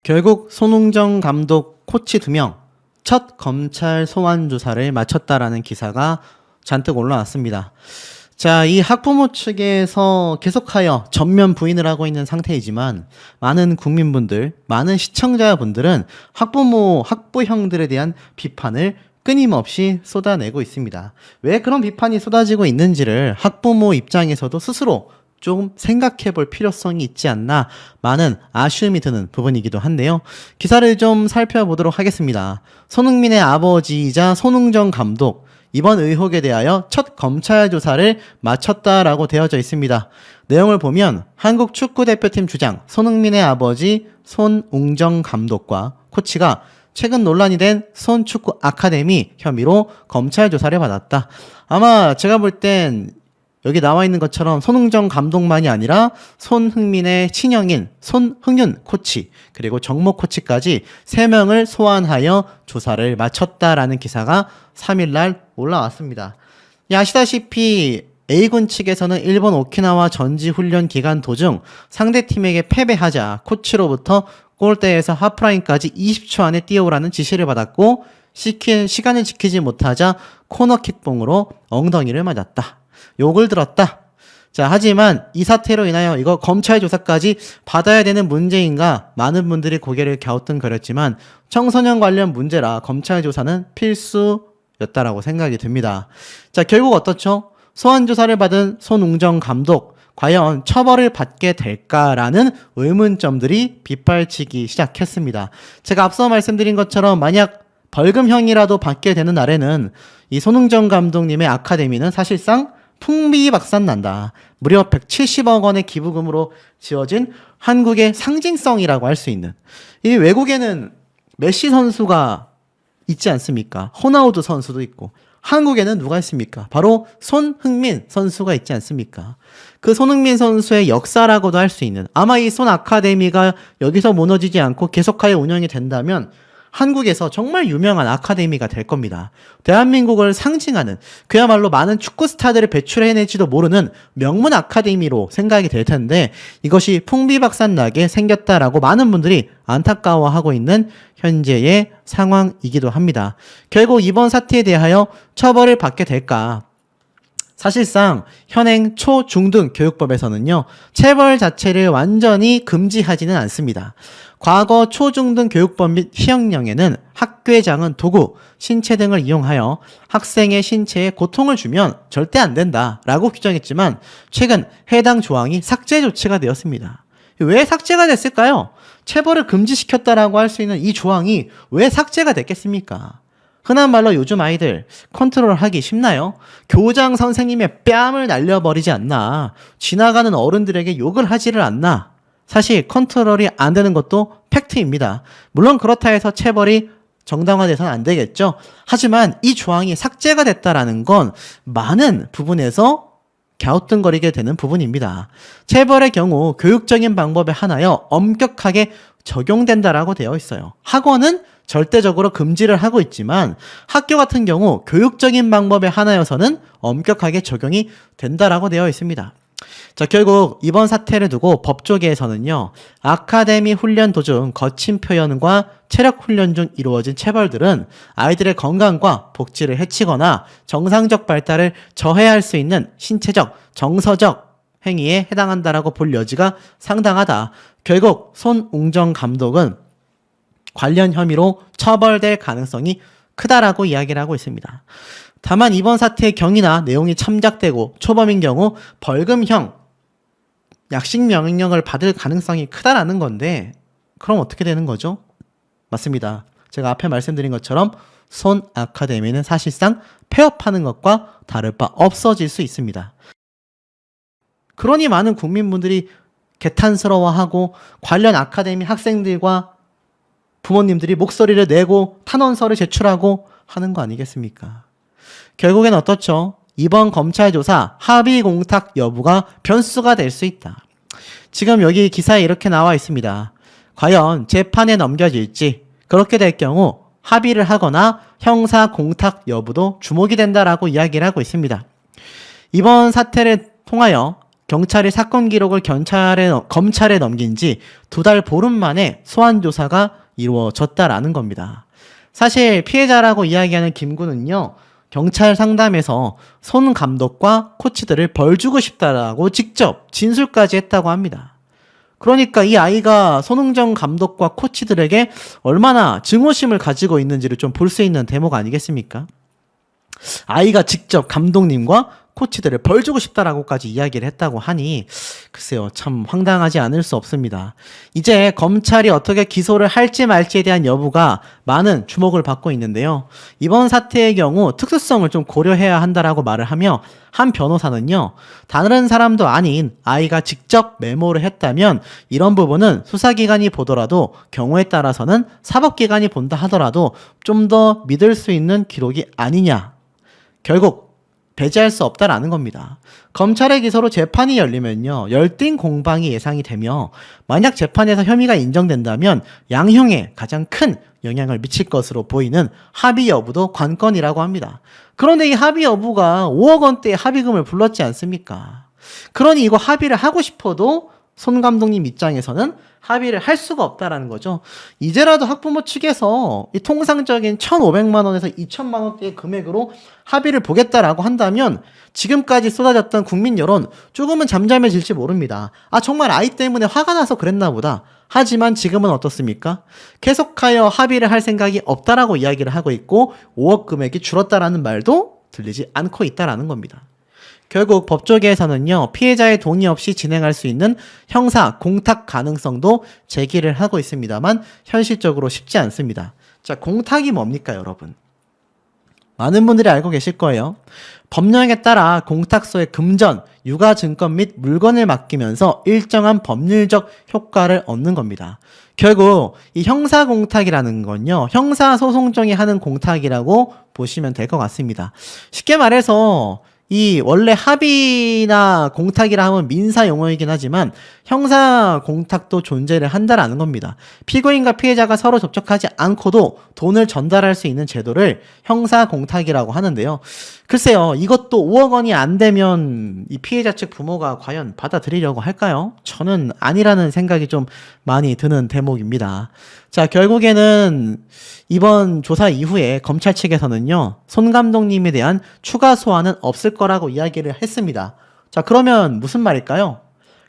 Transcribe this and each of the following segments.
결국 손웅정 감독 코치 2명 첫 검찰 소환 조사를 마쳤다라는 기사가 잔뜩 올라왔습니다. 자, 이 학부모 측에서 계속하여 전면 부인을 하고 있는 상태이지만 많은 국민분들, 많은 시청자분들은 학부형들에 대한 비판을 끊임없이 쏟아내고 있습니다. 왜 그런 비판이 쏟아지고 있는지를 학부모 입장에서도 스스로 좀 생각해 볼 필요성이 있지 않나 많은 아쉬움이 드는 부분이기도 한데요. 기사를 좀 살펴보도록 하겠습니다. 손흥민의 아버지이자 손웅정 감독, 이번 의혹에 대하여 첫 검찰 조사를 마쳤다라고 되어져 있습니다. 내용을 보면 한국 축구대표팀 주장 손흥민의 아버지 손웅정 감독과 코치가 최근 논란이 된 손축구 아카데미 혐의로 검찰 조사를 받았다. 아마 제가 볼 땐 여기 나와 있는 것처럼 손흥정 감독만이 아니라 손흥민의 친형인 손흥윤 코치 그리고 정모 코치까지 3명을 소환하여 조사를 마쳤다라는 기사가 3일날 올라왔습니다. 아시다시피 A군 측에서는 일본 오키나와 전지훈련 기간 도중 상대팀에게 패배하자 코치로부터 골대에서 하프라인까지 20초 안에 뛰어오라는 지시를 받았고 시간을 지키지 못하자 코너킥봉으로 엉덩이를 맞았다. 욕을 들었다. 자, 하지만 이 사태로 인하여 이거 검찰 조사까지 받아야 되는 문제인가 많은 분들이 고개를 갸우뚱거렸지만 청소년 관련 문제라 검찰 조사는 필수였다라고 생각이 듭니다. 자, 결국 어떻죠? 소환 조사를 받은 손웅정 감독 과연 처벌을 받게 될까라는 의문점들이 빗발치기 시작했습니다. 제가 앞서 말씀드린 것처럼 만약 벌금형이라도 받게 되는 날에는 이 손웅정 감독님의 아카데미는 사실상 풍비박산난다. 무려 170억 원의 기부금으로 지어진 한국의 상징성이라고 할 수 있는, 이 외국에는 메시 선수가 있지 않습니까? 호나우두 선수도 있고 한국에는 누가 있습니까? 바로 손흥민 선수가 있지 않습니까? 그 손흥민 선수의 역사라고도 할 수 있는, 아마 이 손 아카데미가 여기서 무너지지 않고 계속하여 운영이 된다면 한국에서 정말 유명한 아카데미가 될 겁니다. 대한민국을 상징하는, 그야말로 많은 축구 스타들을 배출해낼지도 모르는 명문 아카데미로 생각이 될 텐데 이것이 풍비박산나게 생겼다라고 많은 분들이 안타까워하고 있는 현재의 상황이기도 합니다. 결국 이번 사태에 대하여 처벌을 받게 될까? 사실상 현행 초, 중, 등 교육법에서는요, 체벌 자체를 완전히 금지하지는 않습니다. 과거 초, 중, 등 교육법 및 시행령에는 학교장은 도구, 신체 등을 이용하여 학생의 신체에 고통을 주면 절대 안 된다라고 규정했지만 최근 해당 조항이 삭제 조치가 되었습니다. 왜 삭제가 됐을까요? 체벌을 금지시켰다라고 할 수 있는 이 조항이 왜 삭제가 됐겠습니까? 흔한 말로 요즘 아이들 컨트롤하기 쉽나요? 교장 선생님의 뺨을 날려버리지 않나? 지나가는 어른들에게 욕을 하지를 않나? 사실 컨트롤이 안 되는 것도 팩트입니다. 물론 그렇다 해서 체벌이 정당화돼서는 안 되겠죠. 하지만 이 조항이 삭제가 됐다라는 건 많은 부분에서 갸우뚱거리게 되는 부분입니다. 체벌의 경우 교육적인 방법에 한하여 엄격하게 적용된다라고 되어 있어요. 학원은 절대적으로 금지를 하고 있지만 학교 같은 경우 교육적인 방법에 한하여서는 엄격하게 적용이 된다라고 되어 있습니다. 자, 결국 이번 사태를 두고 법조계에서는요, 아카데미 훈련 도중 거친 표현과 체력 훈련 중 이루어진 체벌들은 아이들의 건강과 복지를 해치거나 정상적 발달을 저해할 수 있는 신체적, 정서적 행위에 해당한다라고 볼 여지가 상당하다. 결국 손웅정 감독은 관련 혐의로 처벌될 가능성이 크다라고 이야기를 하고 있습니다. 다만 이번 사태의 경위나 내용이 참작되고 초범인 경우 벌금형, 약식 명령을 받을 가능성이 크다라는 건데 그럼 어떻게 되는 거죠? 맞습니다. 제가 앞에 말씀드린 것처럼 손 아카데미는 사실상 폐업하는 것과 다를 바 없어질 수 있습니다. 그러니 많은 국민분들이 개탄스러워하고 관련 아카데미 학생들과 부모님들이 목소리를 내고 탄원서를 제출하고 하는 거 아니겠습니까? 결국엔 어떻죠? 이번 검찰 조사 합의 공탁 여부가 변수가 될 수 있다. 지금 여기 기사에 이렇게 나와 있습니다. 과연 재판에 넘겨질지, 그렇게 될 경우 합의를 하거나 형사 공탁 여부도 주목이 된다라고 이야기를 하고 있습니다. 이번 사태를 통하여 경찰이 사건 기록을 검찰에 넘긴 지 2달 보름 만에 소환 조사가 이루어졌다라는 겁니다. 사실 피해자라고 이야기하는 김군은요, 경찰 상담에서 손 감독과 코치들을 벌 주고 싶다라고 직접 진술까지 했다고 합니다. 그러니까 이 아이가 손흥정 감독과 코치들에게 얼마나 증오심을 가지고 있는지를 좀 볼 수 있는 대목 아니겠습니까? 아이가 직접 감독님과 코치들을 벌 주고 싶다라고까지 이야기를 했다고 하니 글쎄요, 참 황당하지 않을 수 없습니다. 이제 검찰이 어떻게 기소를 할지 말지에 대한 여부가 많은 주목을 받고 있는데요. 이번 사태의 경우 특수성을 좀 고려해야 한다라고 말을 하며 한 변호사는요, 다른 사람도 아닌 아이가 직접 메모를 했다면 이런 부분은 수사기관이 보더라도 경우에 따라서는 사법기관이 본다 하더라도 좀 더 믿을 수 있는 기록이 아니냐. 결국 배제할 수 없다라는 겁니다. 검찰의 기소로 재판이 열리면요, 열띤 공방이 예상이 되며 만약 재판에서 혐의가 인정된다면 양형에 가장 큰 영향을 미칠 것으로 보이는 합의 여부도 관건이라고 합니다. 그런데 이 합의 여부가 5억 원대의 합의금을 불렀지 않습니까? 그러니 이거 합의를 하고 싶어도 손 감독님 입장에서는 합의를 할 수가 없다라는 거죠. 이제라도 학부모 측에서 이 통상적인 1,500만 원에서 2,000만 원대의 금액으로 합의를 보겠다라고 한다면 지금까지 쏟아졌던 국민 여론 조금은 잠잠해질지 모릅니다. 아, 정말 아이 때문에 화가 나서 그랬나 보다. 하지만 지금은 어떻습니까? 계속하여 합의를 할 생각이 없다라고 이야기를 하고 있고 5억 금액이 줄었다라는 말도 들리지 않고 있다라는 겁니다. 결국 법조계에서는요, 피해자의 동의 없이 진행할 수 있는 형사 공탁 가능성도 제기를 하고 있습니다만 현실적으로 쉽지 않습니다. 자, 공탁이 뭡니까, 여러분? 많은 분들이 알고 계실 거예요. 법령에 따라 공탁소의 금전, 유가 증권 및 물건을 맡기면서 일정한 법률적 효과를 얻는 겁니다. 결국 이 형사 공탁이라는 건요, 형사소송정이 하는 공탁이라고 보시면 될 것 같습니다. 쉽게 말해서 이 원래 합의나 공탁이라 하면 민사 용어이긴 하지만 형사 공탁도 존재를 한다라는 겁니다. 피고인과 피해자가 서로 접촉하지 않고도 돈을 전달할 수 있는 제도를 형사 공탁이라고 하는데요. 글쎄요, 이것도 5억 원이 안 되면 이 피해자 측 부모가 과연 받아들이려고 할까요? 저는 아니라는 생각이 좀 많이 드는 대목입니다. 자, 결국에는 이번 조사 이후에 검찰 측에서는요, 손 감독님에 대한 추가 소환은 없을 거라고 이야기를 했습니다. 자, 그러면 무슨 말일까요?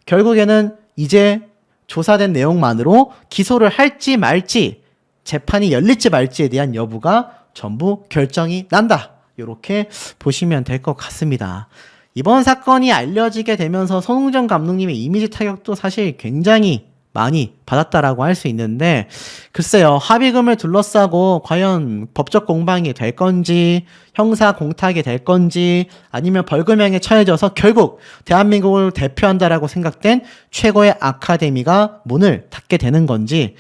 결국에는 이제 조사된 내용만으로 기소를 할지 말지, 재판이 열릴지 말지에 대한 여부가 전부 결정이 난다. 이렇게 보시면 될 것 같습니다. 이번 사건이 알려지게 되면서 손흥정 감독님의 이미지 타격도 사실 굉장히 많이 받았다라고 할 수 있는데, 글쎄요, 합의금을 둘러싸고 과연 법적 공방이 될 건지, 형사 공탁이 될 건지, 아니면 벌금형에 처해져서 결국 대한민국을 대표한다라고 생각된 최고의 아카데미가 문을 닫게 되는 건지,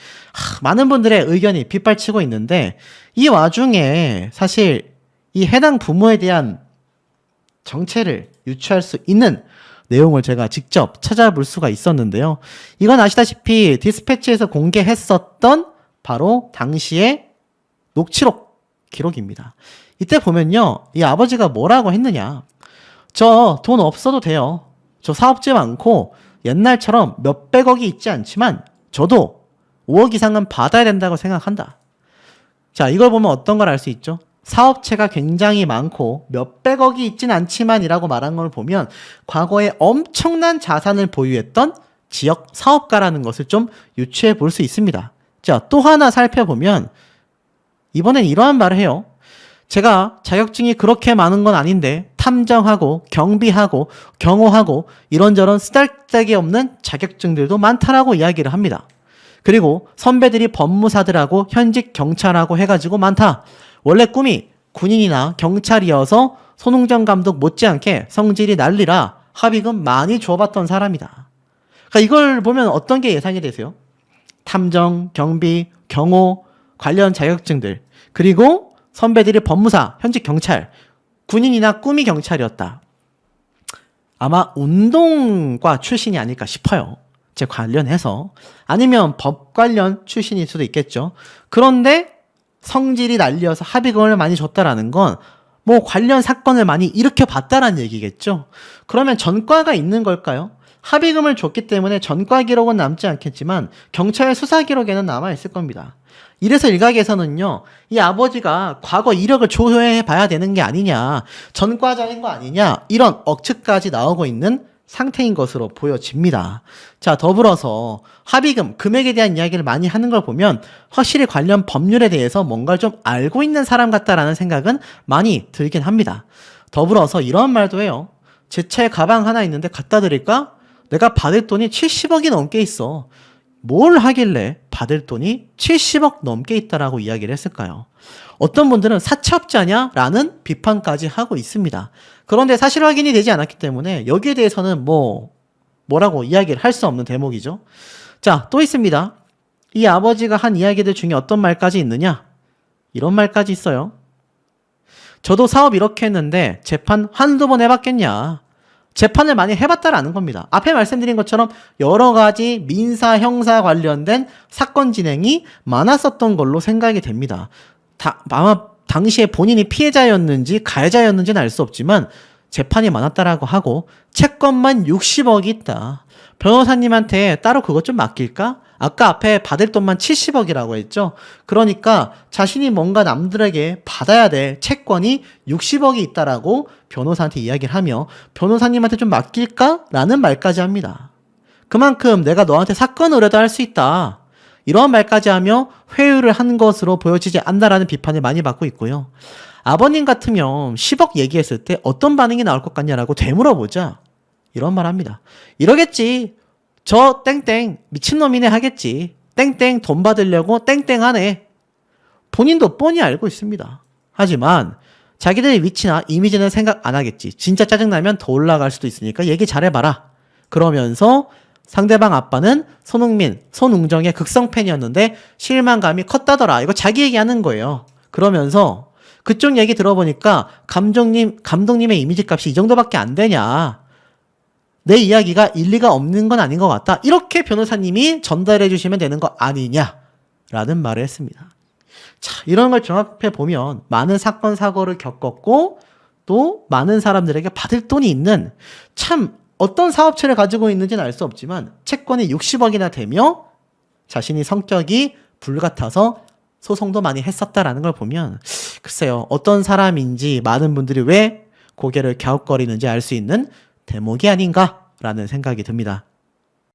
많은 분들의 의견이 빗발치고 있는데, 이 와중에 사실 이 해당 부모에 대한 정체를 유추할 수 있는 내용을 제가 직접 찾아볼 수가 있었는데요. 이건 아시다시피 디스패치에서 공개했었던 바로 당시의 녹취록 기록입니다. 이때 보면요, 이 아버지가 뭐라고 했느냐. 저 돈 없어도 돼요. 저 사업체 많고 옛날처럼 몇백억이 있지 않지만 저도 5억 이상은 받아야 된다고 생각한다. 자, 이걸 보면 어떤 걸 알 수 있죠? 사업체가 굉장히 많고 몇백억이 있진 않지만 이라고 말한 걸 보면 과거에 엄청난 자산을 보유했던 지역 사업가라는 것을 좀 유추해 볼 수 있습니다. 자, 또 하나 살펴보면 이번엔 이러한 말을 해요. 제가 자격증이 그렇게 많은 건 아닌데 탐정하고 경비하고 경호하고 이런저런 쓰잘데기 없는 자격증들도 많다라고 이야기를 합니다. 그리고 선배들이 법무사들하고 현직 경찰하고 해가지고 많다. 원래 꿈이 군인이나 경찰이어서 손흥정 감독 못지않게 성질이 난리라 합의금 많이 줘봤던 사람이다. 그러니까 이걸 보면 어떤 게 예상이 되세요? 탐정, 경비, 경호, 관련 자격증들, 그리고 선배들이 법무사, 현직 경찰, 군인이나 꿈이 경찰이었다. 아마 운동과 출신이 아닐까 싶어요. 제 관련해서. 아니면 법 관련 출신일 수도 있겠죠. 그런데 성질이 날려서 합의금을 많이 줬다라는 건 뭐 관련 사건을 많이 일으켜봤다라는 얘기겠죠. 그러면 전과가 있는 걸까요? 합의금을 줬기 때문에 전과 기록은 남지 않겠지만 경찰 수사 기록에는 남아있을 겁니다. 이래서 일각에서는요, 이 아버지가 과거 이력을 조회해 봐야 되는 게 아니냐, 전과자인 거 아니냐, 이런 억측까지 나오고 있는 상태인 것으로 보여집니다. 자, 더불어서 합의금, 금액에 대한 이야기를 많이 하는 걸 보면 확실히 관련 법률에 대해서 뭔가를 좀 알고 있는 사람 같다라는 생각은 많이 들긴 합니다. 더불어서 이런 말도 해요. 제 차에 가방 하나 있는데 갖다 드릴까? 내가 받을 돈이 70억이 넘게 있어. 뭘 하길래 받을 돈이 70억 넘게 있다라고 이야기를 했을까요? 어떤 분들은 사채업자냐? 라는 비판까지 하고 있습니다. 그런데 사실 확인이 되지 않았기 때문에 여기에 대해서는 뭐라고 이야기를 할 수 없는 대목이죠. 자, 또 있습니다. 이 아버지가 한 이야기들 중에 어떤 말까지 있느냐? 이런 말까지 있어요. 저도 사업 이렇게 했는데 재판 한두 번 해봤겠냐? 재판을 많이 해봤다라는 겁니다. 앞에 말씀드린 것처럼 여러 가지 민사, 형사 관련된 사건 진행이 많았었던 걸로 생각이 됩니다. 아마 당시에 본인이 피해자였는지 가해자였는지는 알 수 없지만 재판이 많았다라고 하고 채권만 60억이 있다. 변호사님한테 따로 그것 좀 맡길까? 아까 앞에 받을 돈만 70억이라고 했죠. 그러니까 자신이 뭔가 남들에게 받아야 될 채권이 60억이 있다라고 변호사한테 이야기를 하며 변호사님한테 좀 맡길까? 라는 말까지 합니다. 그만큼 내가 너한테 사건 의뢰도 할 수 있다. 이런 말까지 하며 회유를 한 것으로 보여지지 않는다라는 비판을 많이 받고 있고요. 아버님 같으면 10억 얘기했을 때 어떤 반응이 나올 것 같냐라고 되물어보자. 이런 말 합니다. 이러겠지. 저 땡땡 미친놈이네 하겠지. 땡땡 돈 받으려고 땡땡하네. 본인도 뻔히 알고 있습니다. 하지만 자기들의 위치나 이미지는 생각 안 하겠지. 진짜 짜증나면 더 올라갈 수도 있으니까 얘기 잘해봐라. 그러면서 상대방 아빠는 손흥민, 손웅정의 극성 팬이었는데 실망감이 컸다더라. 이거 자기 얘기하는 거예요. 그러면서 그쪽 얘기 들어보니까 감독님의 이미지 값이 이 정도밖에 안 되냐. 내 이야기가 일리가 없는 건 아닌 것 같다. 이렇게 변호사님이 전달해 주시면 되는 거 아니냐라는 말을 했습니다. 자, 이런 걸 종합해 보면 많은 사건 사고를 겪었고 또 많은 사람들에게 받을 돈이 있는 참 어떤 사업체를 가지고 있는지는 알 수 없지만 채권이 60억이나 되며 자신이 성격이 불같아서 소송도 많이 했었다라는 걸 보면 글쎄요, 어떤 사람인지 많은 분들이 왜 고개를 갸웃거리는지 알 수 있는 대목이 아닌가라는 생각이 듭니다.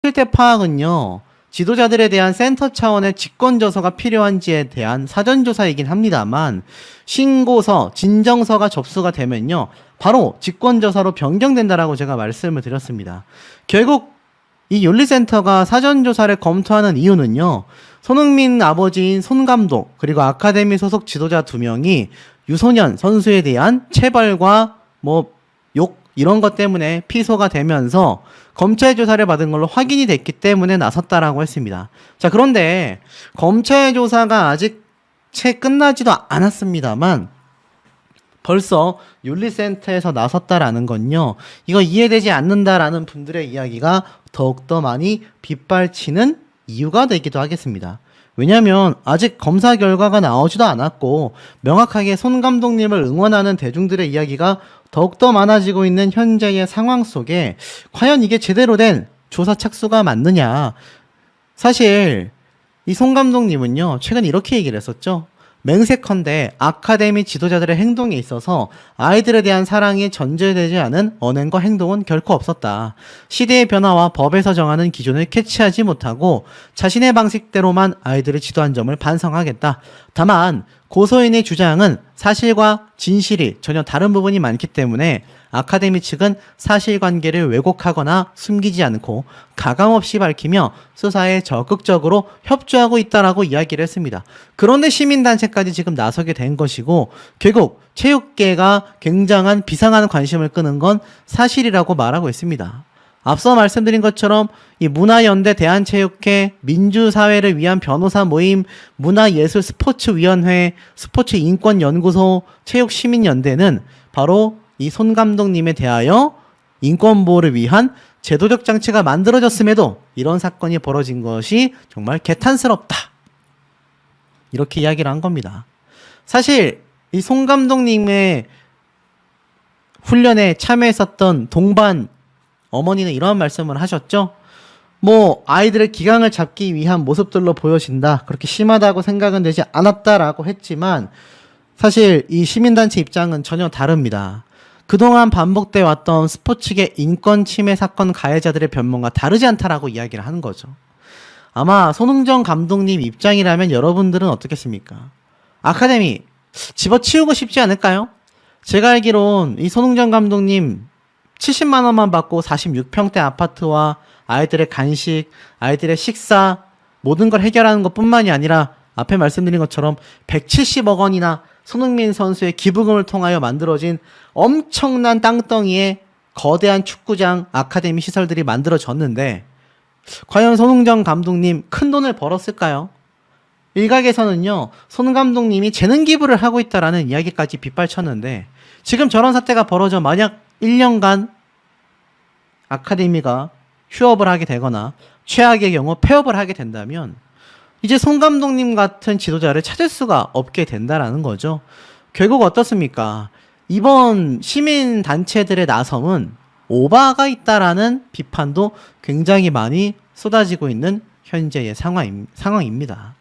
실태 파악은요, 지도자들에 대한 센터 차원의 직권조서가 필요한지에 대한 사전조사이긴 합니다만 신고서, 진정서가 접수가 되면요, 바로 직권조사로 변경된다라고 제가 말씀을 드렸습니다. 결국 이 윤리센터가 사전조사를 검토하는 이유는요, 손흥민 아버지인 손 감독 그리고 아카데미 소속 지도자 2명이 유소년 선수에 대한 체벌과 욕 이런 것 때문에 피소가 되면서 검찰 조사를 받은 걸로 확인이 됐기 때문에 나섰다라고 했습니다. 자, 그런데 검찰 조사가 아직 채 끝나지도 않았습니다만 벌써 윤리센터에서 나섰다라는 건요, 이거 이해되지 않는다라는 분들의 이야기가 더욱더 많이 빗발치는 이유가 되기도 하겠습니다. 왜냐하면 아직 검사 결과가 나오지도 않았고 명확하게 손 감독님을 응원하는 대중들의 이야기가 더욱더 많아지고 있는 현재의 상황 속에 과연 이게 제대로 된 조사 착수가 맞느냐. 사실 이 손 감독님은요, 최근 이렇게 얘기를 했었죠. 맹세컨대 아카데미 지도자들의 행동에 있어서 아이들에 대한 사랑이 전제되지 않은 언행과 행동은 결코 없었다. 시대의 변화와 법에서 정하는 기준을 캐치하지 못하고 자신의 방식대로만 아이들을 지도한 점을 반성하겠다. 다만 고소인의 주장은 사실과 진실이 전혀 다른 부분이 많기 때문에 아카데미 측은 사실관계를 왜곡하거나 숨기지 않고 가감없이 밝히며 수사에 적극적으로 협조하고 있다라고 이야기를 했습니다. 그런데 시민단체까지 지금 나서게 된 것이고 결국 체육계가 굉장한 비상한 관심을 끄는 건 사실이라고 말하고 있습니다. 앞서 말씀드린 것처럼 이 문화연대 대한체육회, 민주사회를 위한 변호사 모임, 문화예술스포츠위원회, 스포츠인권연구소, 체육시민연대는 바로 이 손 감독님에 대하여 인권보호를 위한 제도적 장치가 만들어졌음에도 이런 사건이 벌어진 것이 정말 개탄스럽다. 이렇게 이야기를 한 겁니다. 사실 이 손 감독님의 훈련에 참여했었던 동반 어머니는 이런 말씀을 하셨죠. 뭐 아이들의 기강을 잡기 위한 모습들로 보여진다. 그렇게 심하다고 생각은 되지 않았다라고 했지만 사실 이 시민단체 입장은 전혀 다릅니다. 그동안 반복돼 왔던 스포츠계 인권 침해 사건 가해자들의 변명과 다르지 않다라고 이야기를 하는 거죠. 아마 손흥정 감독님 입장이라면 여러분들은 어떻겠습니까? 아카데미 집어치우고 싶지 않을까요? 제가 알기론 이 손흥정 감독님 70만 원만 받고 46평대 아파트와 아이들의 간식, 아이들의 식사 모든 걸 해결하는 것뿐만이 아니라 앞에 말씀드린 것처럼 170억 원이나 손흥민 선수의 기부금을 통하여 만들어진 엄청난 땅덩이에 거대한 축구장, 아카데미 시설들이 만들어졌는데 과연 손흥정 감독님 큰 돈을 벌었을까요? 일각에서는요, 손 감독님이 재능 기부를 하고 있다라는 이야기까지 빗발쳤는데 지금 저런 사태가 벌어져 만약 1년간 아카데미가 휴업을 하게 되거나 최악의 경우 폐업을 하게 된다면 이제 손 감독님 같은 지도자를 찾을 수가 없게 된다라는 거죠. 결국 어떻습니까? 이번 시민 단체들의 나섬은 오바가 있다라는 비판도 굉장히 많이 쏟아지고 있는 현재의 상황입니다.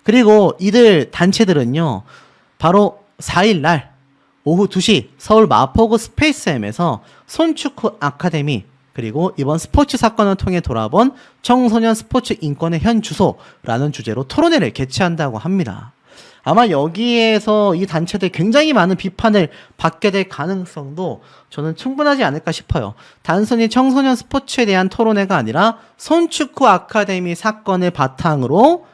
그리고 이들 단체들은요, 바로 4일날 오후 2시 서울 마포구 스페이스M에서 손축구 아카데미 그리고 이번 스포츠 사건을 통해 돌아본 청소년 스포츠 인권의 현 주소라는 주제로 토론회를 개최한다고 합니다. 아마 여기에서 이 단체들 굉장히 많은 비판을 받게 될 가능성도 저는 충분하지 않을까 싶어요. 단순히 청소년 스포츠에 대한 토론회가 아니라 손축구 아카데미 사건을 바탕으로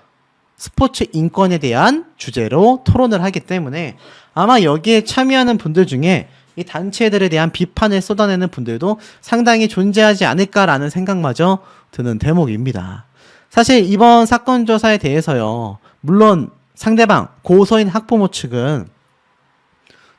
스포츠 인권에 대한 주제로 토론을 하기 때문에 아마 여기에 참여하는 분들 중에 이 단체들에 대한 비판을 쏟아내는 분들도 상당히 존재하지 않을까라는 생각마저 드는 대목입니다. 사실 이번 사건 조사에 대해서요, 물론 상대방 고소인 학부모 측은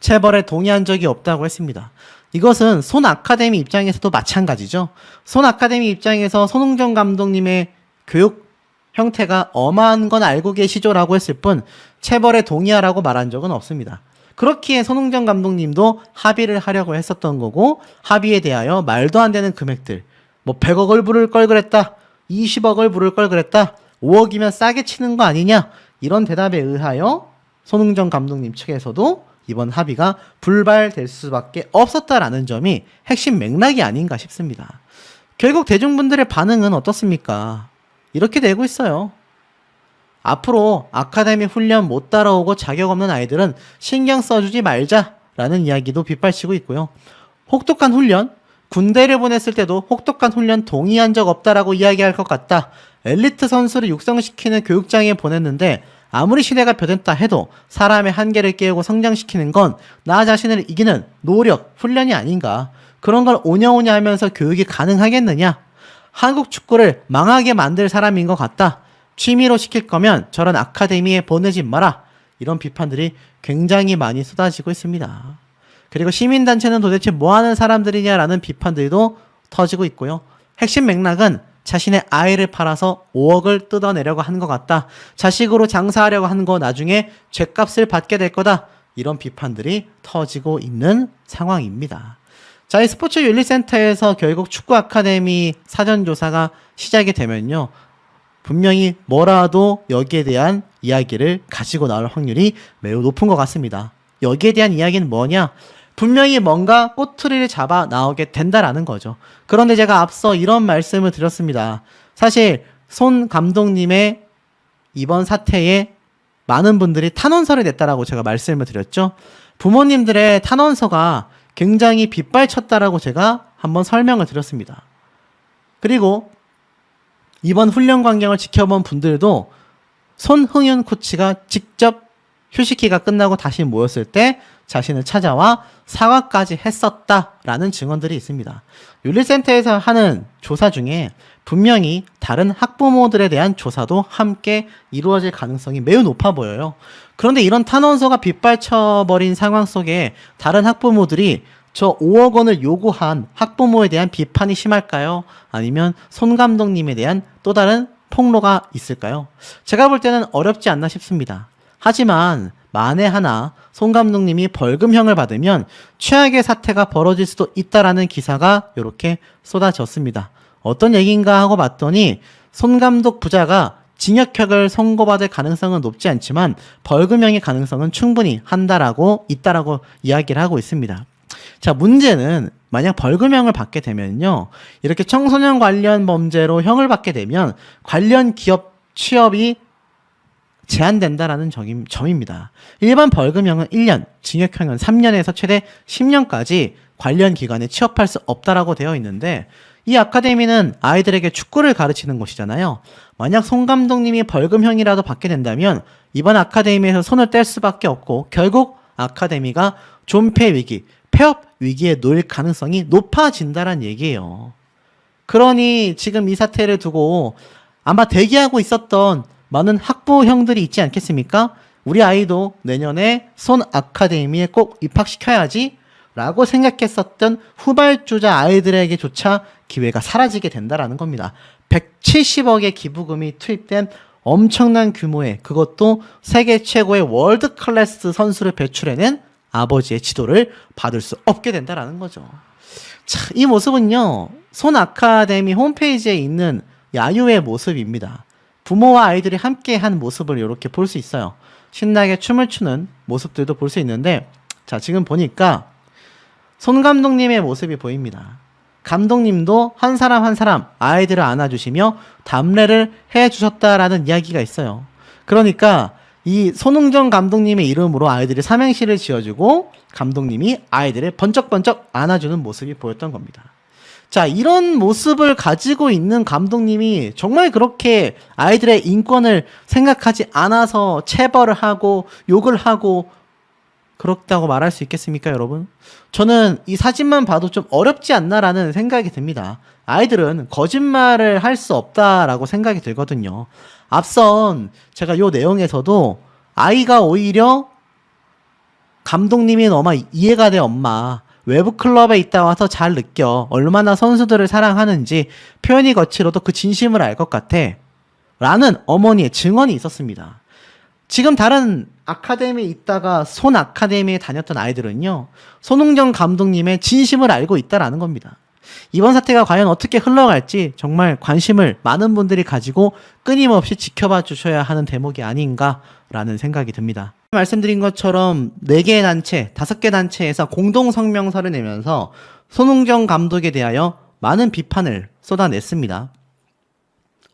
체벌에 동의한 적이 없다고 했습니다. 이것은 손 아카데미 입장에서도 마찬가지죠. 손 아카데미 입장에서 손흥정 감독님의 교육 형태가 엄한 건 알고 계시죠라고 했을 뿐 체벌에 동의하라고 말한 적은 없습니다. 그렇기에 손흥정 감독님도 합의를 하려고 했었던 거고 합의에 대하여 말도 안 되는 금액들 뭐 100억을 부를 걸 그랬다 20억을 부를 걸 그랬다 5억이면 싸게 치는 거 아니냐 이런 대답에 의하여 손흥정 감독님 측에서도 이번 합의가 불발될 수밖에 없었다라는 점이 핵심 맥락이 아닌가 싶습니다. 결국 대중분들의 반응은 어떻습니까? 이렇게 되고 있어요. 앞으로 아카데미 훈련 못 따라오고 자격 없는 아이들은 신경 써주지 말자라는 이야기도 빗발치고 있고요. 혹독한 훈련, 군대를 보냈을 때도 혹독한 훈련 동의한 적 없다라고 이야기할 것 같다. 엘리트 선수를 육성시키는 교육장에 보냈는데 아무리 시대가 변했다 해도 사람의 한계를 깨우고 성장시키는 건 나 자신을 이기는 노력, 훈련이 아닌가. 그런 걸 오냐오냐 하면서 교육이 가능하겠느냐. 한국 축구를 망하게 만들 사람인 것 같다. 취미로 시킬 거면 저런 아카데미에 보내지 마라. 이런 비판들이 굉장히 많이 쏟아지고 있습니다. 그리고 시민단체는 도대체 뭐하는 사람들이냐라는 비판들도 터지고 있고요. 핵심 맥락은 자신의 아이를 팔아서 5억을 뜯어내려고 하는 것 같다. 자식으로 장사하려고 하는 거 나중에 죗값을 받게 될 거다. 이런 비판들이 터지고 있는 상황입니다. 자, 이 스포츠윤리센터에서 결국 축구 아카데미 사전조사가 시작이 되면요. 분명히 뭐라도 여기에 대한 이야기를 가지고 나올 확률이 매우 높은 것 같습니다. 여기에 대한 이야기는 뭐냐? 분명히 뭔가 꼬투리를 잡아 나오게 된다라는 거죠. 그런데 제가 앞서 이런 말씀을 드렸습니다. 사실 손 감독님의 이번 사태에 많은 분들이 탄원서를 냈다라고 제가 말씀을 드렸죠. 부모님들의 탄원서가 굉장히 빗발쳤다라고 제가 한번 설명을 드렸습니다. 그리고 이번 훈련 광경을 지켜본 분들도 손흥윤 코치가 직접 휴식기가 끝나고 다시 모였을 때 자신을 찾아와 사과까지 했었다라는 증언들이 있습니다. 윤리센터에서 하는 조사 중에 분명히 다른 학부모들에 대한 조사도 함께 이루어질 가능성이 매우 높아 보여요. 그런데 이런 탄원서가 빗발쳐버린 상황 속에 다른 학부모들이 저 5억 원을 요구한 학부모에 대한 비판이 심할까요? 아니면 손 감독님에 대한 또 다른 폭로가 있을까요? 제가 볼 때는 어렵지 않나 싶습니다. 하지만 만에 하나 손 감독님이 벌금형을 받으면 최악의 사태가 벌어질 수도 있다라는 기사가 이렇게 쏟아졌습니다. 어떤 얘기인가 하고 봤더니 손 감독 부자가 징역형을 선고받을 가능성은 높지 않지만 벌금형의 가능성은 충분히 있다라고 이야기를 하고 있습니다. 자, 문제는 만약 벌금형을 받게 되면요, 이렇게 청소년 관련 범죄로 형을 받게 되면 관련 기업 취업이 제한된다라는 점입니다. 일반 벌금형은 1년, 징역형은 3년에서 최대 10년까지 관련 기관에 취업할 수 없다라고 되어 있는데, 이 아카데미는 아이들에게 축구를 가르치는 곳이잖아요. 만약 손 감독님이 벌금형이라도 받게 된다면 이번 아카데미에서 손을 뗄 수밖에 없고 결국 아카데미가 존폐 위기, 폐업 위기에 놓일 가능성이 높아진다는 얘기예요. 그러니 지금 이 사태를 두고 아마 대기하고 있었던 많은 학부형들이 있지 않겠습니까? 우리 아이도 내년에 손 아카데미에 꼭 입학시켜야지 라고 생각했었던 후발주자 아이들에게조차 기회가 사라지게 된다라는 겁니다. 170억의 기부금이 투입된 엄청난 규모의, 그것도 세계 최고의 월드 클래스 선수를 배출해낸 아버지의 지도를 받을 수 없게 된다라는 거죠. 자, 이 모습은요, 손 아카데미 홈페이지에 있는 야유의 모습입니다. 부모와 아이들이 함께 한 모습을 이렇게 볼 수 있어요. 신나게 춤을 추는 모습들도 볼 수 있는데, 자, 지금 보니까 손 감독님의 모습이 보입니다. 감독님도 한 사람 한 사람 아이들을 안아주시며 담례를 해주셨다라는 이야기가 있어요. 그러니까 이 손흥정 감독님의 이름으로 아이들이 삼행시를 지어주고 감독님이 아이들을 번쩍번쩍 안아주는 모습이 보였던 겁니다. 자, 이런 모습을 가지고 있는 감독님이 정말 그렇게 아이들의 인권을 생각하지 않아서 체벌을 하고 욕을 하고 그렇다고 말할 수 있겠습니까, 여러분? 저는 이 사진만 봐도 좀 어렵지 않나라는 생각이 듭니다. 아이들은 거짓말을 할 수 없다라고 생각이 들거든요. 앞선 제가 요 내용에서도 아이가 오히려 감독님이 너무 이해가 돼, 엄마. 외부 클럽에 있다 와서 잘 느껴. 얼마나 선수들을 사랑하는지 표현이 거칠어도 그 진심을 알 것 같아. 라는 어머니의 증언이 있었습니다. 지금 다른 아카데미에 있다가 손 아카데미에 다녔던 아이들은요, 손흥정 감독님의 진심을 알고 있다라는 겁니다. 이번 사태가 과연 어떻게 흘러갈지 정말 관심을 많은 분들이 가지고 끊임없이 지켜봐 주셔야 하는 대목이 아닌가라는 생각이 듭니다. 말씀드린 것처럼 4개의 단체, 5개 단체에서 공동 성명서를 내면서 손흥정 감독에 대하여 많은 비판을 쏟아냈습니다.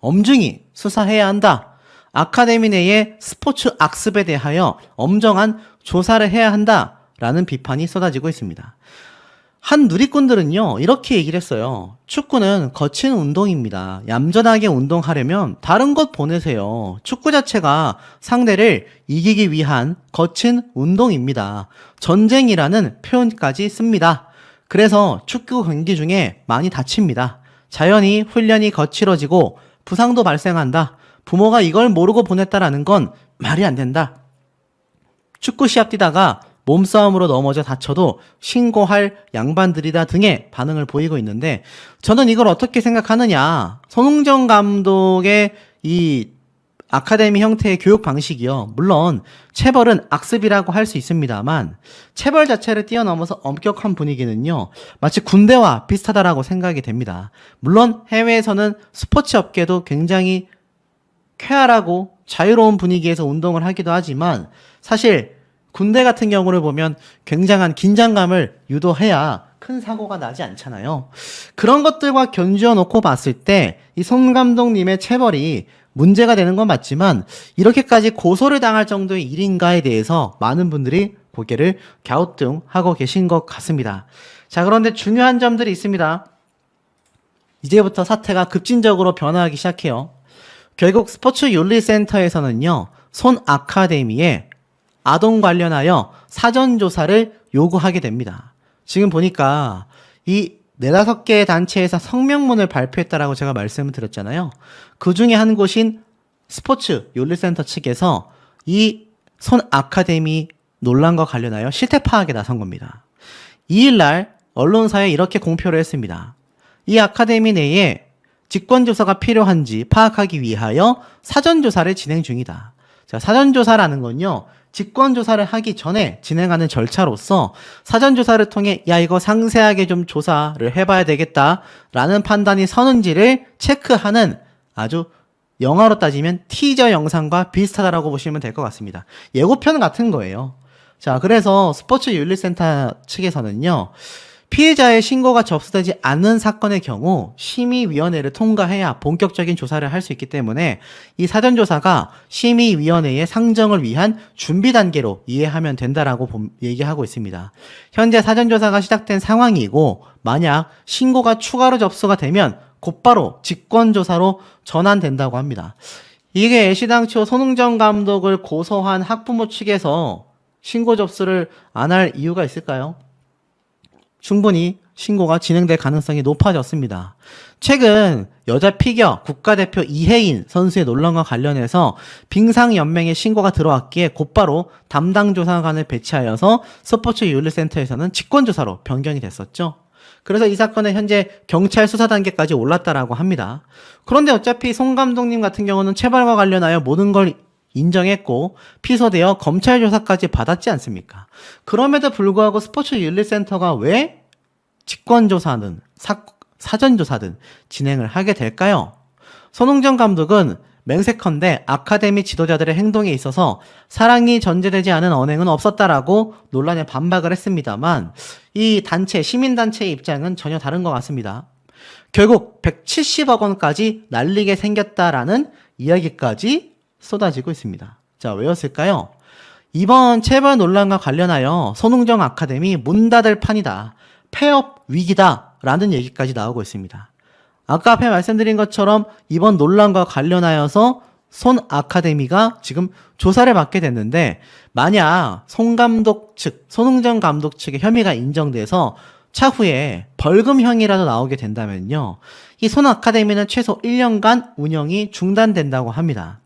엄중히 수사해야 한다. 아카데미 내의 스포츠 악습에 대하여 엄정한 조사를 해야 한다라는 비판이 쏟아지고 있습니다. 한 누리꾼들은요, 이렇게 얘기를 했어요. 축구는 거친 운동입니다. 얌전하게 운동하려면 다른 것 보내세요. 축구 자체가 상대를 이기기 위한 거친 운동입니다. 전쟁이라는 표현까지 씁니다. 그래서 축구 경기 중에 많이 다칩니다. 자연히 훈련이 거칠어지고 부상도 발생한다. 부모가 이걸 모르고 보냈다라는 건 말이 안 된다. 축구 시합 뛰다가 몸싸움으로 넘어져 다쳐도 신고할 양반들이다 등의 반응을 보이고 있는데, 저는 이걸 어떻게 생각하느냐. 손흥정 감독의 이 아카데미 형태의 교육 방식이요, 물론 체벌은 악습이라고 할 수 있습니다만 체벌 자체를 뛰어넘어서 엄격한 분위기는요, 마치 군대와 비슷하다라고 생각이 됩니다. 물론 해외에서는 스포츠 업계도 굉장히 쾌활하고 자유로운 분위기에서 운동을 하기도 하지만 사실 군대 같은 경우를 보면 굉장한 긴장감을 유도해야 큰 사고가 나지 않잖아요. 그런 것들과 견주어 놓고 봤을 때 이 손 감독님의 체벌이 문제가 되는 건 맞지만 이렇게까지 고소를 당할 정도의 일인가에 대해서 많은 분들이 고개를 갸우뚱하고 계신 것 같습니다. 자, 그런데 중요한 점들이 있습니다. 이제부터 사태가 급진적으로 변화하기 시작해요. 결국 스포츠 윤리센터에서는요, 손 아카데미에 아동 관련하여 사전조사를 요구하게 됩니다. 지금 보니까 이 4-5개의 단체에서 성명문을 발표했다라고 제가 말씀을 드렸잖아요. 그 중에 한 곳인 스포츠 윤리센터 측에서 이 손 아카데미 논란과 관련하여 실태 파악에 나선 겁니다. 2일날 언론사에 이렇게 공표를 했습니다. 이 아카데미 내에 직권조사가 필요한지 파악하기 위하여 사전조사를 진행 중이다. 자, 사전조사라는 건요, 직권조사를 하기 전에 진행하는 절차로서 사전조사를 통해 야, 이거 상세하게 좀 조사를 해봐야 되겠다라는 판단이 서는지를 체크하는 아주 영화로 따지면 티저 영상과 비슷하다라고 보시면 될 것 같습니다. 예고편 같은 거예요. 자, 그래서 스포츠윤리센터 측에서는요, 피해자의 신고가 접수되지 않는 사건의 경우 심의위원회를 통과해야 본격적인 조사를 할 수 있기 때문에 이 사전조사가 심의위원회의 상정을 위한 준비 단계로 이해하면 된다라고 얘기하고 있습니다. 현재 사전조사가 시작된 상황이고 만약 신고가 추가로 접수가 되면 곧바로 직권조사로 전환된다고 합니다. 이게 애시당초 손흥정 감독을 고소한 학부모 측에서 신고 접수를 안 할 이유가 있을까요? 충분히 신고가 진행될 가능성이 높아졌습니다. 최근 여자 피겨 국가대표 이혜인 선수의 논란과 관련해서 빙상연맹에 신고가 들어왔기에 곧바로 담당 조사관을 배치하여서 스포츠윤리센터에서는 직권조사로 변경이 됐었죠. 그래서 이 사건은 현재 경찰 수사 단계까지 올랐다라고 합니다. 그런데 어차피 송 감독님 같은 경우는 체벌과 관련하여 모든 걸 인정했고 피소되어 검찰 조사까지 받았지 않습니까? 그럼에도 불구하고 스포츠윤리센터가 왜 직권조사든 사전조사든 진행을 하게 될까요? 손흥정 감독은 맹세컨대 아카데미 지도자들의 행동에 있어서 사랑이 전제되지 않은 언행은 없었다라고 논란에 반박을 했습니다만 이 단체, 시민단체의 입장은 전혀 다른 것 같습니다. 결국 170억 원까지 날리게 생겼다라는 이야기까지 쏟아지고 있습니다. 자, 왜였을까요? 이번 체벌 논란과 관련하여 손흥정 아카데미 문 닫을 판이다. 폐업 위기다. 라는 얘기까지 나오고 있습니다. 아까 앞에 말씀드린 것처럼 이번 논란과 관련하여서 손 아카데미가 지금 조사를 받게 됐는데 만약 손 감독 측, 손흥정 감독 측의 혐의가 인정돼서 차후에 벌금형이라도 나오게 된다면요. 이 손 아카데미는 최소 1년간 운영이 중단된다고 합니다.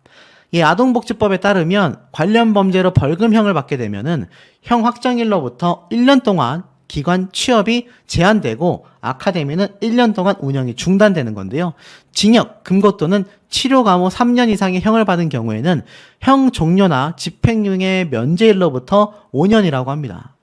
이 아동복지법에 따르면 관련 범죄로 벌금형을 받게 되면은 형 확정일로부터 1년 동안 기관 취업이 제한되고 아카데미는 1년 동안 운영이 중단되는 건데요. 징역, 금고 또는 치료 감호 3년 이상의 형을 받은 경우에는 형 종료나 집행유예 면제일로부터 5년이라고 합니다.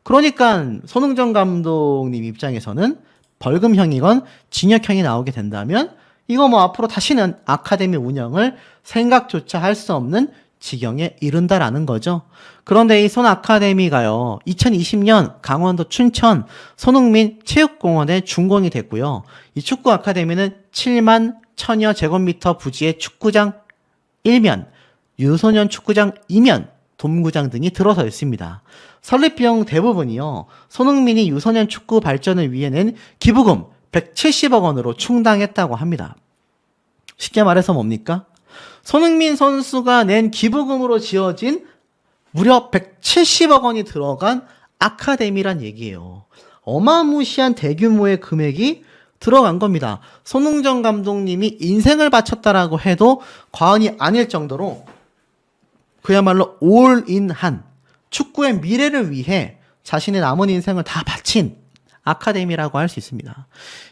그러니까 손흥정 감독님 입장에서는 벌금형이건 징역형이 나오게 된다면 이거 뭐 앞으로 다시는 아카데미 운영을 생각조차 할 수 없는 지경에 이른다라는 거죠. 그런데 이 손 아카데미가요, 2020년 강원도 춘천 손흥민 체육공원에 준공이 됐고요. 이 축구 아카데미는 7만 1000여 제곱미터 부지의 축구장 1면, 유소년 축구장 2면, 돔구장 등이 들어서 있습니다. 설립 비용 대부분이요, 손흥민이 유소년 축구 발전을 위해 낸 기부금 170억 원으로 충당했다고 합니다. 쉽게 말해서 뭡니까? 손흥민 선수가 낸 기부금으로 지어진 무려 170억 원이 들어간 아카데미란 얘기예요. 어마무시한 대규모의 금액이 들어간 겁니다. 손흥정 감독님이 인생을 바쳤다라고 해도 과언이 아닐 정도로 그야말로 올인한 축구의 미래를 위해 자신의 남은 인생을 다 바친 아카데미라고 할 수 있습니다.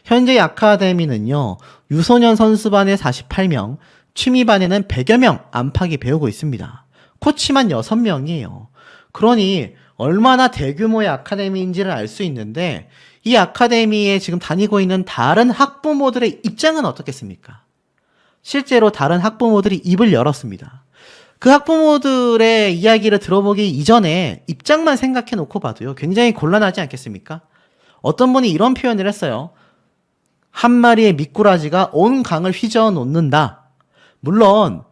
현재 아카데미는요, 유소년 선수반에 48명, 취미반에는 100여 명 안팎이 배우고 있습니다. 코치만 6명이에요. 그러니 얼마나 대규모의 아카데미인지를 알 수 있는데 이 아카데미에 지금 다니고 있는 다른 학부모들의 입장은 어떻겠습니까? 실제로 다른 학부모들이 입을 열었습니다. 그 학부모들의 이야기를 들어보기 이전에 입장만 생각해 놓고 봐도요, 굉장히 곤란하지 않겠습니까? 어떤 분이 이런 표현을 했어요. 한 마리의 미꾸라지가 온 강을 휘저어 놓는다. 물론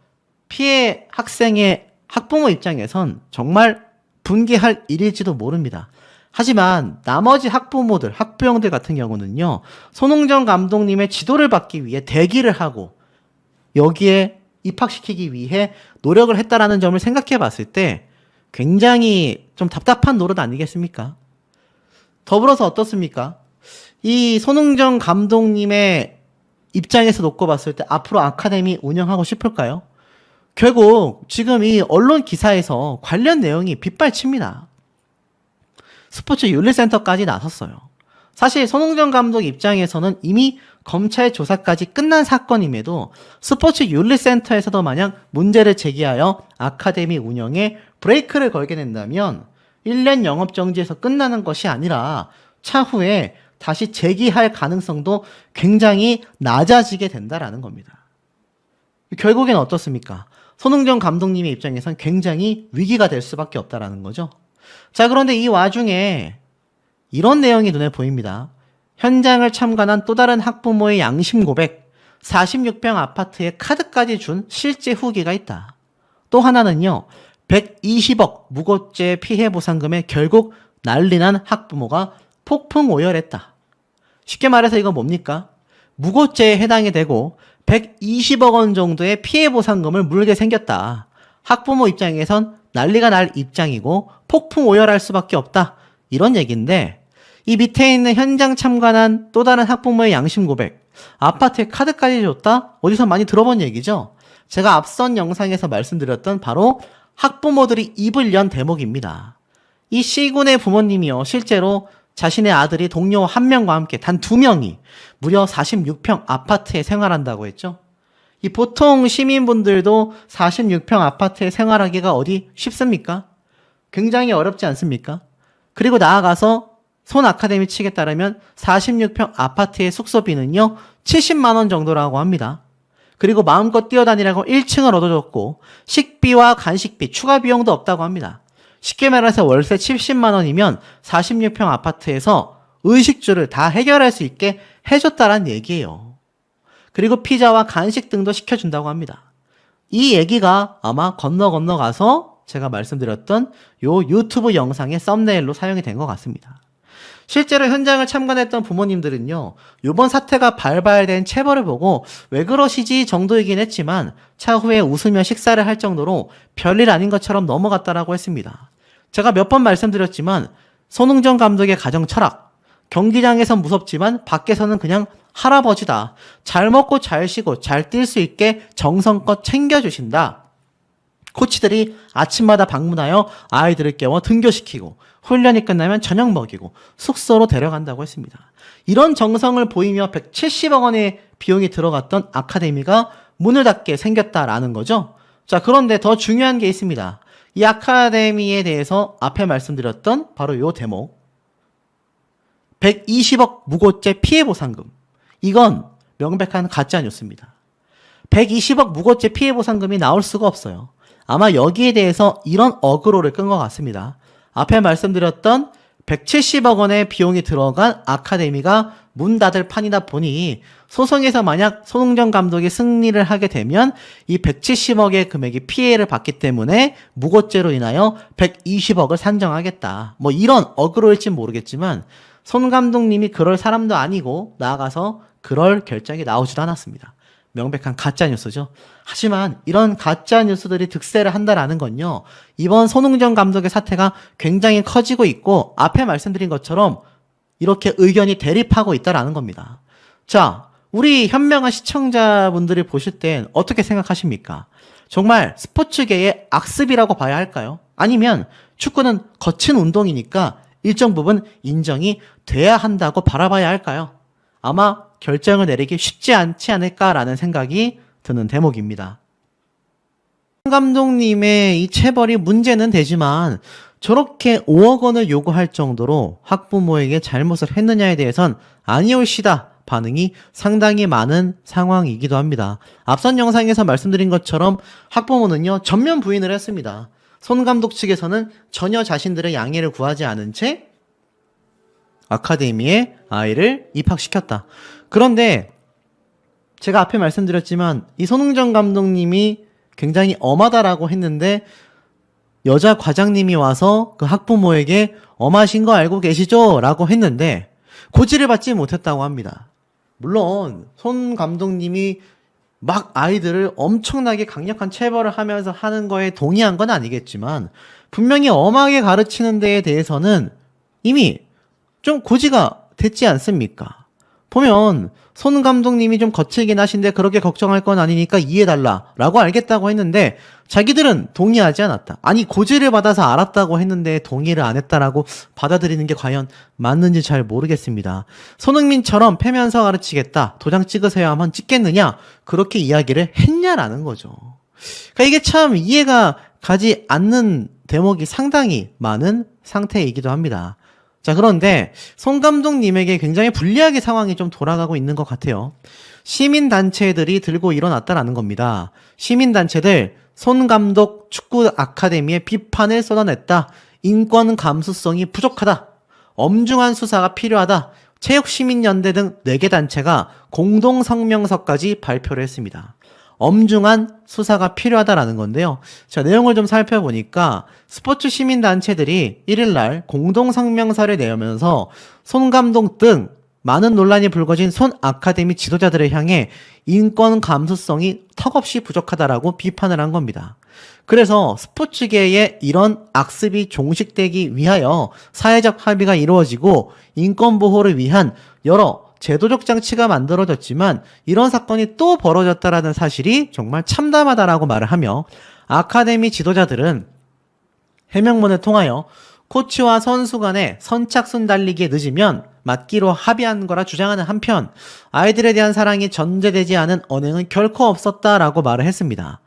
피해 학생의 학부모 입장에선 정말 분개할 일일지도 모릅니다. 하지만 나머지 학부모들, 학부형들 같은 경우는요, 손흥정 감독님의 지도를 받기 위해 대기를 하고 여기에 입학시키기 위해 노력을 했다라는 점을 생각해 봤을 때 굉장히 좀 답답한 노릇 아니겠습니까? 더불어서 어떻습니까? 이 손흥정 감독님의 입장에서 놓고 봤을 때 앞으로 아카데미 운영하고 싶을까요? 결국 지금 이 언론 기사에서 관련 내용이 빗발칩니다. 스포츠윤리센터까지 나섰어요. 사실 손흥정 감독 입장에서는 이미 검찰 조사까지 끝난 사건임에도 스포츠 윤리센터에서도 만약 문제를 제기하여 아카데미 운영에 브레이크를 걸게 된다면 1년 영업정지에서 끝나는 것이 아니라 차후에 다시 제기할 가능성도 굉장히 낮아지게 된다라는 겁니다. 결국엔 어떻습니까? 손흥정 감독님의 입장에선 굉장히 위기가 될 수밖에 없다라는 거죠. 자, 그런데 이 와중에 이런 내용이 눈에 보입니다. 현장을 참관한 또 다른 학부모의 양심 고백, 46평 아파트에 카드까지 준 실제 후기가 있다. 또 하나는요, 120억 무고죄 피해 보상금에 결국 난리난 학부모가 폭풍 오열했다. 쉽게 말해서 이건 뭡니까? 무고죄에 해당이 되고 120억 원 정도의 피해 보상금을 물게 생겼다. 학부모 입장에선 난리가 날 입장이고 폭풍 오열할 수밖에 없다. 이런 얘기인데, 이 밑에 있는 현장 참관한 또 다른 학부모의 양심 고백, 아파트에 카드까지 줬다? 어디서 많이 들어본 얘기죠? 제가 앞선 영상에서 말씀드렸던 바로 학부모들이 입을 연 대목입니다. 이 C군의 부모님이요, 실제로 자신의 아들이 동료 한 명과 함께 단 2명이 무려 46평 아파트에 생활한다고 했죠. 이 보통 시민분들도 46평 아파트에 생활하기가 어디 쉽습니까? 굉장히 어렵지 않습니까? 그리고 나아가서 손 아카데미 측에 따르면 46평 아파트의 숙소비는요 70만 원 정도라고 합니다. 그리고 마음껏 뛰어다니라고 1층을 얻어줬고 식비와 간식비, 추가 비용도 없다고 합니다. 쉽게 말해서 월세 70만 원이면 46평 아파트에서 의식주를 다 해결할 수 있게 해줬다란 얘기예요. 그리고 피자와 간식 등도 시켜준다고 합니다. 이 얘기가 아마 건너가서 제가 말씀드렸던 요 유튜브 영상의 썸네일로 사용이 된 것 같습니다. 실제로 현장을 참관했던 부모님들은요, 이번 사태가 발발된 체벌을 보고 왜 그러시지 정도이긴 했지만 차후에 웃으며 식사를 할 정도로 별일 아닌 것처럼 넘어갔다라고 했습니다. 제가 몇 번 말씀드렸지만 손흥정 감독의 가정 철학, 경기장에선 무섭지만 밖에서는 그냥 할아버지다. 잘 먹고 잘 쉬고 잘 뛸 수 있게 정성껏 챙겨주신다. 코치들이 아침마다 방문하여 아이들을 깨워 등교시키고 훈련이 끝나면 저녁 먹이고 숙소로 데려간다고 했습니다. 이런 정성을 보이며 170억 원의 비용이 들어갔던 아카데미가 문을 닫게 생겼다라는 거죠. 자, 그런데 더 중요한 게 있습니다. 이 아카데미에 대해서 앞에 말씀드렸던 바로 요 대목, 120억 무고죄 피해 보상금, 이건 명백한 가짜 뉴스입니다. 120억 무고죄 피해 보상금이 나올 수가 없어요. 아마 여기에 대해서 이런 어그로를 끈 것 같습니다. 앞에 말씀드렸던 170억 원의 비용이 들어간 아카데미가 문 닫을 판이다 보니 소송에서 만약 손흥정 감독이 승리를 하게 되면 이 170억의 금액이 피해를 받기 때문에 무고죄로 인하여 120억을 산정하겠다. 뭐 이런 어그로일지 모르겠지만 손 감독님이 그럴 사람도 아니고 나아가서 그럴 결정이 나오지도 않았습니다. 명백한 가짜뉴스죠. 하지만 이런 가짜뉴스들이 득세를 한다라는 건요, 이번 손흥정 감독의 사태가 굉장히 커지고 있고 앞에 말씀드린 것처럼 이렇게 의견이 대립하고 있다라는 겁니다. 자, 우리 현명한 시청자분들이 보실 땐 어떻게 생각하십니까? 정말 스포츠계의 악습이라고 봐야 할까요? 아니면 축구는 거친 운동이니까 일정 부분 인정이 돼야 한다고 바라봐야 할까요? 아마 결정을 내리기 쉽지 않지 않을까라는 생각이 드는 대목입니다. 감독님의 이 체벌이 문제는 되지만 저렇게 5억 원을 요구할 정도로 학부모에게 잘못을 했느냐에 대해선 아니올시다 반응이 상당히 많은 상황이기도 합니다. 앞선 영상에서 말씀드린 것처럼 학부모는요 전면 부인을 했습니다. 손 감독 측에서는 전혀 자신들의 양해를 구하지 않은 채 아카데미에 아이를 입학시켰다. 그런데 제가 앞에 말씀드렸지만 이 손흥정 감독님이 굉장히 엄하다라고 했는데 여자 과장님이 와서 그 학부모에게 엄하신 거 알고 계시죠? 라고 했는데 고지를 받지 못했다고 합니다. 물론 손 감독님이 막 아이들을 엄청나게 강력한 체벌을 하면서 하는 거에 동의한 건 아니겠지만 분명히 엄하게 가르치는 데에 대해서는 이미 좀 고지가 됐지 않습니까? 보면 손 감독님이 좀 거칠긴 하신데 그렇게 걱정할 건 아니니까 이해해달라라고 알겠다고 했는데 자기들은 동의하지 않았다. 아니 고지를 받아서 알았다고 했는데 동의를 안 했다라고 받아들이는 게 과연 맞는지 잘 모르겠습니다. 손흥민처럼 패면서 가르치겠다. 도장 찍으세요 하면 찍겠느냐? 그렇게 이야기를 했냐라는 거죠. 그러니까 이게 참 이해가 가지 않는 대목이 상당히 많은 상태이기도 합니다. 자, 그런데 손 감독님에게 굉장히 불리하게 상황이 좀 돌아가고 있는 것 같아요. 시민단체들이 들고 일어났다라는 겁니다. 시민단체들 손 감독 축구 아카데미에 비판을 쏟아냈다. 인권 감수성이 부족하다. 엄중한 수사가 필요하다. 체육시민연대 등 4개 단체가 공동성명서까지 발표를 했습니다. 엄중한 수사가 필요하다라는 건데요. 자, 내용을 좀 살펴보니까 스포츠 시민단체들이 1일날 공동성명서를 내면서 손 감독 등 많은 논란이 불거진 손 아카데미 지도자들을 향해 인권 감수성이 턱없이 부족하다라고 비판을 한 겁니다. 그래서 스포츠계에 이런 악습이 종식되기 위하여 사회적 합의가 이루어지고 인권 보호를 위한 여러 제도적 장치가 만들어졌지만 이런 사건이 또 벌어졌다라는 사실이 정말 참담하다라고 말을 하며 아카데미 지도자들은 해명문을 통하여 코치와 선수 간의 선착순 달리기에 늦으면 맞기로 합의한 거라 주장하는 한편 아이들에 대한 사랑이 전제되지 않은 언행은 결코 없었다라고 말을 했습니다.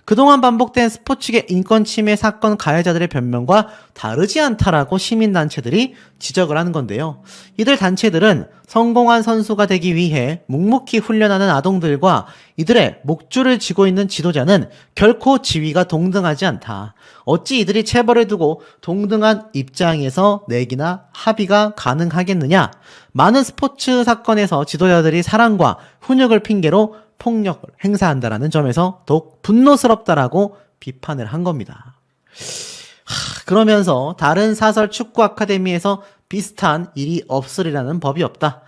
그동안 반복된 스포츠계 인권 침해 사건 가해자들의 변명과 다르지 않다라고 시민단체들이 지적을 하는 건데요. 이들 단체들은 성공한 선수가 되기 위해 묵묵히 훈련하는 아동들과 이들의 목줄을 쥐고 있는 지도자는 결코 지위가 동등하지 않다. 어찌 이들이 체벌을 두고 동등한 입장에서 내기나 합의가 가능하겠느냐. 많은 스포츠 사건에서 지도자들이 사랑과 훈육을 핑계로 폭력을 행사한다라는 점에서 더욱 분노스럽다라고 비판을 한 겁니다. 그러면서 다른 사설 축구 아카데미에서 비슷한 일이 없으리라는 법이 없다.